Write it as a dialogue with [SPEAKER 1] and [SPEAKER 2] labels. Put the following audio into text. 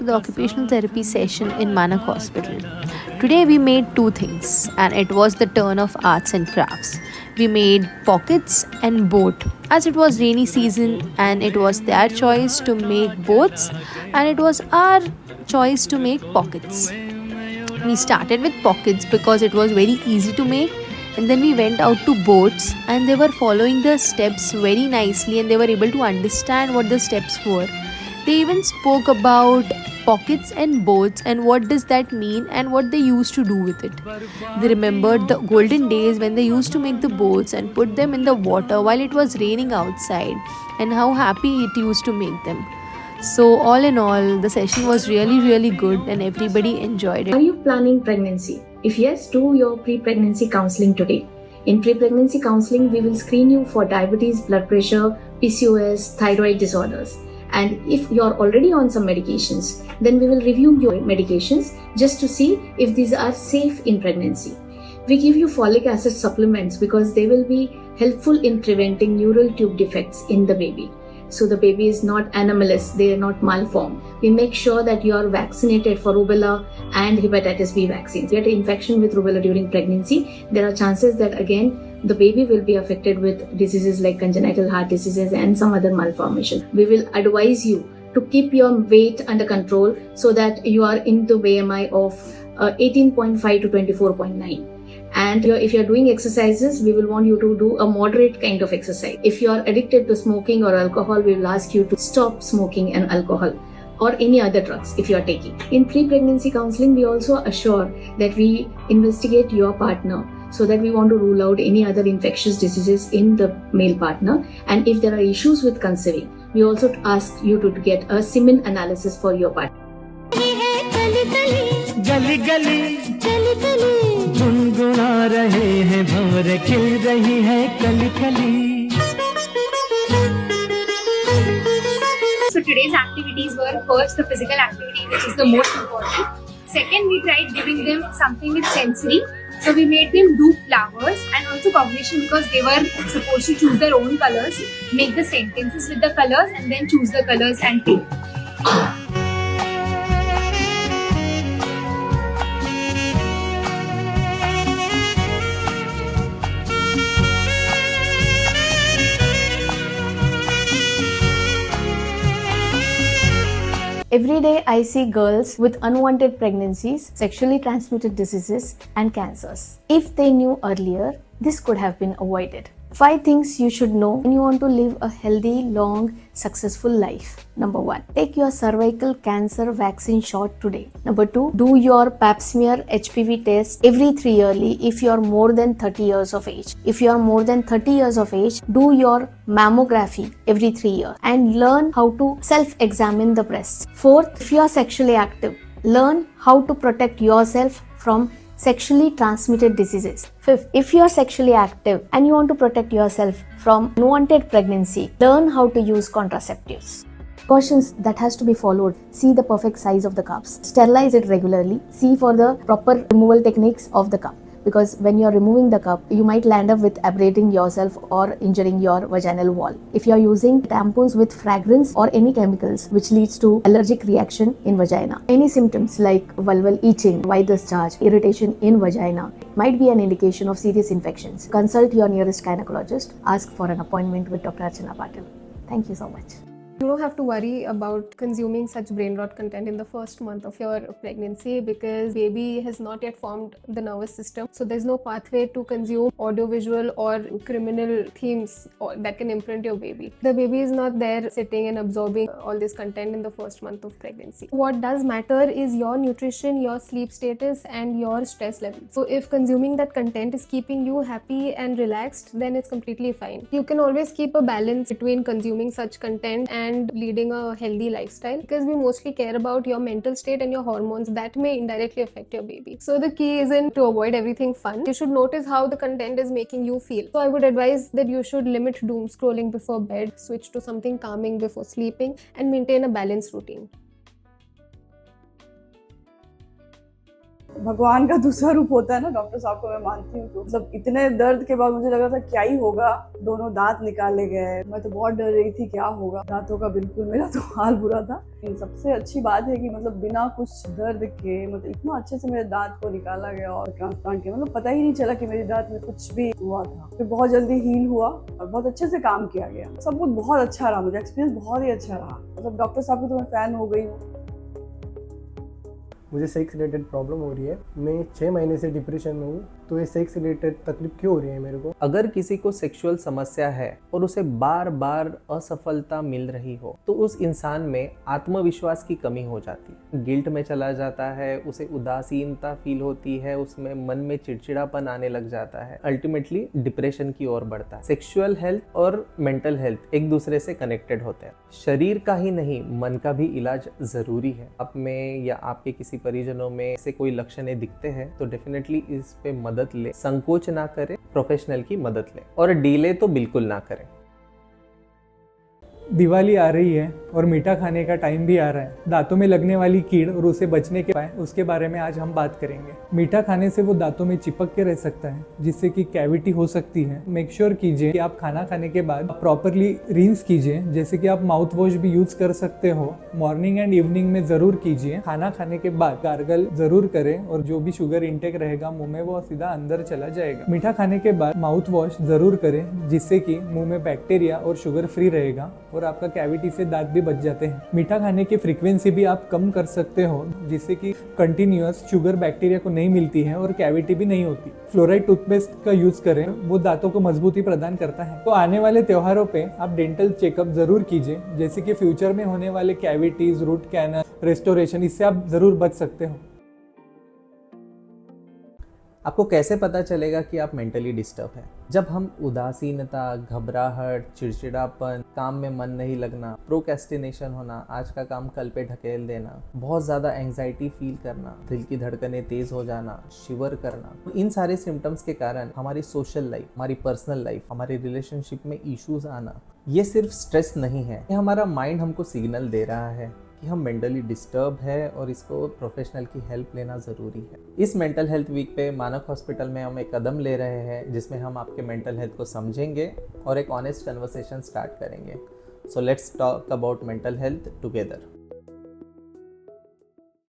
[SPEAKER 1] to the occupational therapy session in Manak Hospital. Today we made two things, and it was the turn of arts and crafts. We made pockets and boat as it was rainy season, and it was their choice to make boats, and it was our choice to make pockets. We started with pockets because it was very easy to make, and then we went out to boats, and they were following the steps very nicely, and they were able to understand what the steps were. They even spoke about pockets and boats and what does that mean and what they used to do with it. They remembered the golden days when they used to make the boats and put them in the water while it was raining outside, and how happy it used to make them. So, all in all, the session was really, really good and everybody enjoyed
[SPEAKER 2] Are
[SPEAKER 1] it.
[SPEAKER 2] you planning pregnancy? If yes, do your pre-pregnancy counseling today. In pre-pregnancy counseling, we will screen you for diabetes, blood pressure, PCOS, thyroid disorders. And if you're already on some medications, then we will review your medications just to see if these are safe in pregnancy. We give you folic acid supplements because they will be helpful in preventing neural tube defects in the baby. So the baby is not anomalous, they are not malformed. We make sure that you are vaccinated for rubella and hepatitis B vaccines. Get an infection with rubella during pregnancy, there are chances that again the baby will be affected with diseases like congenital heart diseases and some other malformations. We will advise you to keep your weight under control so that you are into BMI of 18.5 to 24.9. And if you're doing exercises, we will want you to do a moderate kind of exercise. If you are addicted to smoking or alcohol, we will ask you to stop smoking and alcohol or any other drugs if you are taking. In pre-pregnancy counseling, we also assure that we investigate your partner so that we want to rule out any other infectious diseases in the male partner. And if there are issues with conceiving, we also ask you to get a semen analysis for your partner.
[SPEAKER 3] गली गली गुनगुना रहे हैं भंवर खिल रही है कली कली.
[SPEAKER 4] So today's activities were first the physical activity, which is the most important. Second, we tried giving them something with sensory. So we made them do flowers and also cognition because they were supposed to choose their own colors, make the sentences with the colors and then choose the colors and play.
[SPEAKER 5] Every day I see girls with unwanted pregnancies, sexually transmitted diseases and cancers. If they knew earlier, this could have been avoided. 5 things you should know when you want to live a healthy, long, successful life. Number 1. Take your cervical cancer vaccine shot today. Number 2. Do your pap smear HPV test every 3 yearly if you are more than 30 years of age. If you are more than 30 years of age, do your mammography every 3 years and learn how to self-examine the breasts. 4th, if you are sexually active, learn how to protect yourself from sexually transmitted diseases. 5th, if you are sexually active and you want to protect yourself from unwanted pregnancy, learn how to use contraceptives. Cautions that has to be followed. See the perfect size of the cups. Sterilize it regularly. See for the proper removal techniques of the cup. Because when you are removing the cup, you might land up with abrating yourself or injuring your vaginal wall. If you are using tampons with fragrance or any chemicals which leads to allergic reaction in vagina. Any symptoms like vulval itching, white discharge, irritation in vagina might be an indication of serious infections. Consult your nearest gynecologist. Ask for an appointment with Dr. Archana Patil. Thank you so much.
[SPEAKER 6] You don't have to worry about consuming such brain rot content in the first month of your pregnancy because baby has not yet formed the nervous system. So there's no pathway to consume audiovisual or criminal themes that can imprint your baby. The baby is not there sitting and absorbing all this content in the first month of pregnancy. What does matter is your nutrition, your sleep status and your stress level. So if consuming that content is keeping you happy and relaxed, then it's completely fine. You can always keep a balance between consuming such content and leading a healthy lifestyle because we mostly care about your mental state and your hormones that may indirectly affect your baby. So the key isn't to avoid everything fun. You should notice how the content is making you feel. So I would advise that you should limit doom scrolling before bed, switch to something calming before sleeping and maintain a balanced routine.
[SPEAKER 7] भगवान का दूसरा रूप होता है ना doctor साहब को, मैं मानती हूँ। तो मतलब इतने दर्द के बाद मुझे लगा था क्या ही होगा, दोनों दांत निकाले गए, मैं तो बहुत डर रही थी क्या होगा दांतों का, बिल्कुल मेरा तो हाल बुरा था। सबसे अच्छी बात है कि मतलब बिना कुछ दर्द के मतलब इतना अच्छे से मेरे दांत को निकाला गया और ट्रांसप्लांट किया, मतलब पता ही नहीं चला कि मेरे दांत में कुछ भी हुआ था। फिर बहुत जल्दी हील हुआ और बहुत अच्छे से काम किया गया, सब कुछ बहुत अच्छा रहा, मुझे एक्सपीरियंस बहुत ही अच्छा रहा। मतलब डॉक्टर साहब की तो मैं फैन हो गई हूँ।
[SPEAKER 8] मुझे सेक्स रिलेटेड प्रॉब्लम हो रही है, मैं 6 महीने से डिप्रेशन में हूँ, तो ये सेक्स रिलेटेड तकलीफ क्यों हो रही है मेरे को?
[SPEAKER 9] अगर किसी को सेक्सुअल समस्या है और उसे बार बार असफलता मिल रही हो तो उस इंसान में आत्मविश्वास की कमी हो जाती है, गिल्ट में चला जाता है, उसे उदासीनता फील होती है, उसमें मन में चिड़चिड़ापन आने लग जाता है, अल्टीमेटली डिप्रेशन की ओर बढ़ता है। सेक्सुअल हेल्थ और मेंटल हेल्थ एक दूसरे से कनेक्टेड होते हैं। शरीर का ही नहीं मन का भी इलाज जरूरी है। आप में या आपके किसी परिजनों में से कोई लक्षण दिखते हैं तो डेफिनेटली इस पे मदद ले, संकोच ना करें, प्रोफेशनल की मदद लें और डिले तो बिल्कुल ना करें।
[SPEAKER 10] दिवाली आ रही है और मीठा खाने का टाइम भी आ रहा है। दांतों में लगने वाली कीड़ और उसे बचने के उपाय, उसके बारे में आज हम बात करेंगे। मीठा खाने से वो दांतों में चिपक के रह सकता है जिससे कि कैविटी हो सकती है। मेक श्योर कीजिए कि आप खाना खाने के बाद प्रॉपरली रिंस कीजिए, जैसे कि आप माउथ वॉश भी यूज कर सकते हो। मॉर्निंग एंड इवनिंग में जरूर कीजिए। खाना खाने के बाद गार्गल जरूर करें और जो भी शुगर इंटेक रहेगा मुंह में वो सीधा अंदर चला जाएगा। मीठा खाने के बाद माउथ वॉश जरूर करें जिससे कि मुंह में बैक्टीरिया और शुगर फ्री रहेगा और आपका कैविटी से दांत भी बच जाते हैं। मीठा खाने की फ्रीक्वेंसी भी आप कम कर सकते हो जिससे कि कंटिन्यूअस शुगर बैक्टीरिया को नहीं मिलती है और कैविटी भी नहीं होती। फ्लोराइड टूथपेस्ट का यूज करें, वो दांतों को मजबूती प्रदान करता है। तो आने वाले त्योहारों पे आप डेंटल चेकअप जरूर कीजिए, जैसे कि फ्यूचर में होने वाले कैविटीज, रूट कैनल रेस्टोरेशन, इससे आप जरूर बच सकते हो।
[SPEAKER 9] आपको कैसे पता चलेगा कि आप मेंटली डिस्टर्ब हैं? जब हम उदासीनता, घबराहट, चिड़चिड़ापन, काम में मन नहीं लगना, प्रोक्रेस्टिनेशन होना, आज का काम कल पे ढकेल देना, बहुत ज़्यादा एंग्जाइटी फील करना, दिल की धड़कनें तेज हो जाना, शिवर करना, इन सारे सिम्टम्स के कारण हमारी सोशल लाइफ, हमारी पर्सनल लाइफ, हमारी रिलेशनशिप में इश्यूज आना, ये सिर्फ स्ट्रेस नहीं है, ये हमारा माइंड हमको सिग्नल दे रहा है कि हम मेंटली डिस्टर्ब है और इसको प्रोफेशनल की हेल्प लेना ज़रूरी है। इस मेंटल हेल्थ वीक पे मानक हॉस्पिटल में हम एक कदम ले रहे हैं जिसमें हम आपके मेंटल हेल्थ को समझेंगे और एक ऑनेस्ट कन्वर्सेशन स्टार्ट करेंगे। So let's talk about mental health together.